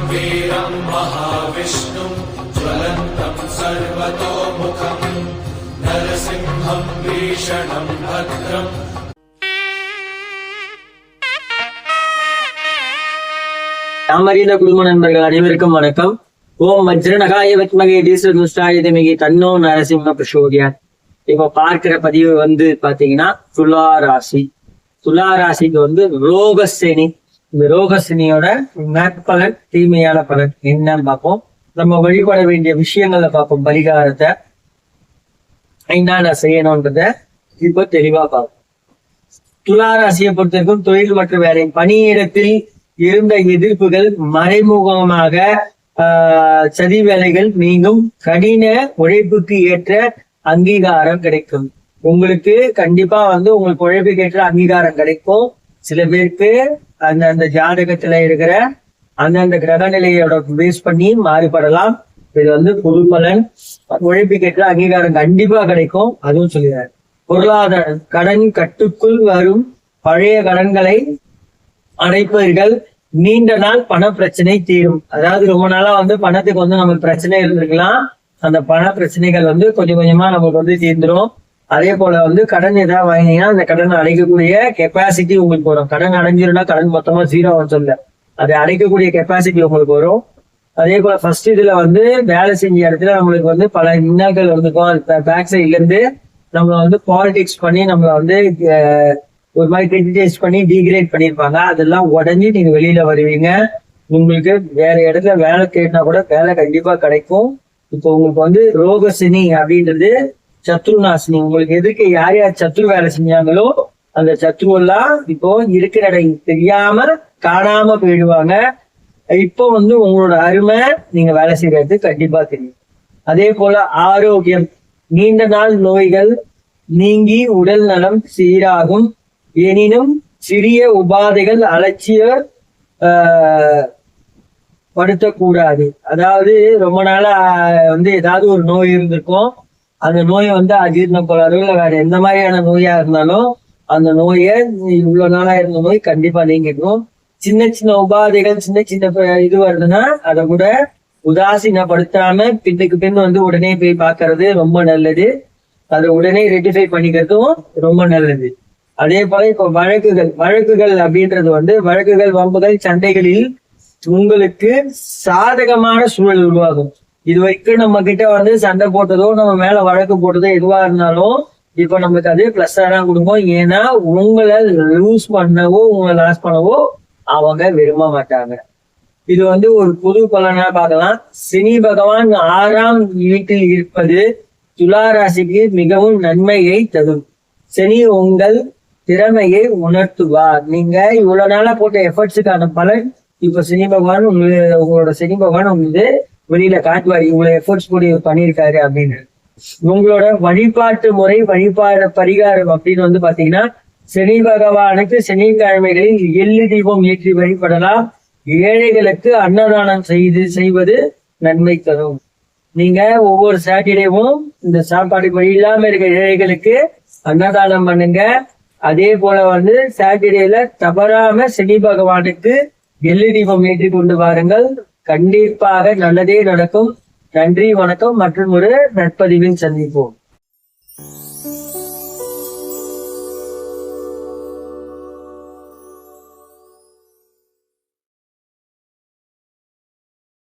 वीरं महाविष्णुं ज्वलन्तं सर्वतोमुखं नरसिंहं भीषणं भद्रम् யாமறிந்த குடும்ப நண்பர்கள் அனைவருக்கும் வணக்கம். ஓம் வஜ்ரநகாய வித்மகே தீஸ்வருஷ்டாய திமகி தன்னோ நரசிம்ம பிரசோதியார். இப்ப பார்க்கிற பதிவு பாத்தீங்கன்னா துலா ராசி. துலா ராசிக்கு ரோகசனி. இந்த ரோகசனியோட நற்பலன் தீமையான பலன் என்னன்னு பார்ப்போம். நம்ம வழிபட வேண்டிய விஷயங்களை பார்ப்போம். பரிகாரத்தை என்னென்ன செய்யணும்ன்றத இப்ப தெளிவா பார்ப்போம். துலா ராசியை பொறுத்தவரைக்கும் தொழில் மற்றும் வேலை பணியிடத்தில் இருந்த எதிர்ப்புகள் மறைமுகமாக சதி வேலைகள் நீங்கும். கடின உழைப்புக்கு ஏற்ற அங்கீகாரம் கிடைக்கும். உங்களுக்கு கண்டிப்பா உங்களுக்கு உழைப்புக்கு ஏற்ற அங்கீகாரம் கிடைக்கும். சில பேருக்கு அந்த ஜாதகத்துல இருக்கிற அந்தந்த கிரக நிலையோட பேஸ் பண்ணி மாறுபடலாம். இது புது பலன். உழைப்புக்கு ஏற்ற அங்கீகாரம் கண்டிப்பா கிடைக்கும். அதுவும் சொல்லுறாரு. பொருளாதார கடன் கட்டுக்குள் வரும். பழைய கடன்களை அடைப்பவர்கள் நீண்ட நாள் பண பிரச்சனை தீரும். அதாவது ரொம்ப நாளா பணத்துக்கு நமக்கு பிரச்சனை இருந்திருக்கலாம். அந்த பண பிரச்சனைகள் கொஞ்சம் கொஞ்சமா நமக்கு தீர்ந்துடும். அதே போல கடன் ஏதாவது வாங்கினீங்கன்னா அந்த கடன் அடைக்கக்கூடிய கெப்பாசிட்டி உங்களுக்கு வரும். கடன் அடைஞ்சிருந்தா கடன் மொத்தமா ஜீரோ சொல்ல அதை அடைக்கக்கூடிய கெப்பாசிட்டி உங்களுக்கு வரும். அதே போல ஃபர்ஸ்ட் இதுல வேலை செஞ்ச இடத்துல நம்மளுக்கு பல இன்னல்கள் இருக்கும். பேக் சைட்ல இருந்து நம்மள பாலிடிக்ஸ் பண்ணி நம்மள ஒரு மாதிரி கிரிட்டிசைஸ் பண்ணி டீக்ரேட் பண்ணிருப்பாங்க. அதெல்லாம் உடஞ்சி நீங்க வெளியில வருவீங்க. உங்களுக்கு வேற இடத்துல வேலை கேட்டா கூட வேலை கண்டிப்பா கிடைக்கும். இப்போ உங்களுக்கு ரோகசினி அப்படின்றது சத்ருநாசினி. உங்களுக்கு எதுக்கு யார் யார் சத்ரு வேலை செஞ்சாங்களோ அந்த சத்ரு எல்லாம் இப்போ இருக்கிற இடம் தெரியாம காணாம போயிடுவாங்க. இப்போ உங்களோட அருமை நீங்க வேலை செய்யறது கண்டிப்பா தெரியும். அதே போல ஆரோக்கியம், நீண்ட நாள் நோய்கள் நீங்கி உடல் நலம் சீராகும். எனினும் சிறிய உபாதைகள் அலட்சிய படுத்தக்கூடாது. அதாவது ரொம்ப நாளா ஏதாவது ஒரு நோய் இருந்திருக்கும். அந்த நோயை அஜீரண கோளாறு இல்ல வேற எந்த மாதிரியான நோயா இருந்தாலும் அந்த நோயை இவ்வளவு நாளா இருந்த நோய் கண்டிப்பா நீங்கிடும். சின்ன சின்ன உபாதைகள் சின்ன சின்ன இது வருதுன்னா அதை கூட உதாசீனப்படுத்தாம பின்னுக்கு பின் உடனே போய் பார்க்கறது ரொம்ப நல்லது. அதை உடனே ரெட்டிஃபை பண்ணிக்கிறதும் ரொம்ப நல்லது. அதே போல இப்போ வழக்குகள் அப்படின்றது வழக்குகள் வம்புகள் சண்டைகளில் உங்களுக்கு சாதகமான சூழல் உருவாகும். இது வரைக்கும் நம்ம கிட்ட சண்டை போட்டதோ நம்ம மேல வழக்கு போட்டதோ எதுவா இருந்தாலும் இப்ப நமக்கு அது பிளஸ்ஸா தான் கொடுக்கும். ஏன்னா உங்களை லூஸ் பண்ணவோ உங்களை லாஸ் பண்ணவோ அவங்க விரும்ப மாட்டாங்க. இது ஒரு புது பலனா பார்க்கலாம். சனி பகவான் 6ஆம் வீட்டில் இருப்பது துலா ராசிக்கு மிகவும் நன்மையை தரும். சனி உங்கள் திறமையை உணர்த்துவார். நீங்க இவ்வளவு நாளா போட்ட எஃபர்ட்ஸுக்கான பலன் இப்ப சனி பகவான் உங்களோட சனி பகவான் வெளியில காட்டுவார். இவ்வளவு எஃபர்ட்ஸ் கூட பண்ணியிருக்காரு அப்படின்னு. உங்களோட வழிபாட்டு முறை பரிகாரம் அப்படின்னு பாத்தீங்கன்னா சனி பகவானுக்கு சனிக்கிழமைகளில் எள்ளு தீபம் ஏற்றி வழிபடலாம். ஏழைகளுக்கு அன்னதானம் செய்வது நன்மை தரும். நீங்க ஒவ்வொரு சாட்டர்டேவும் இந்த சாப்பாடு வழி இல்லாம இருக்க ஏழைகளுக்கு அன்னதானம் பண்ணுங்க. அதே போல சாட்டர்டேல தவறாம சனி பகவானுக்கு எள்ளு தீபம் ஏற்றி கொண்டு வாருங்கள். கண்டிப்பாக நல்லதே நடக்கும். நன்றி, வணக்கம். மற்றும் ஒரு நற்பதிவில் சந்திப்போம்.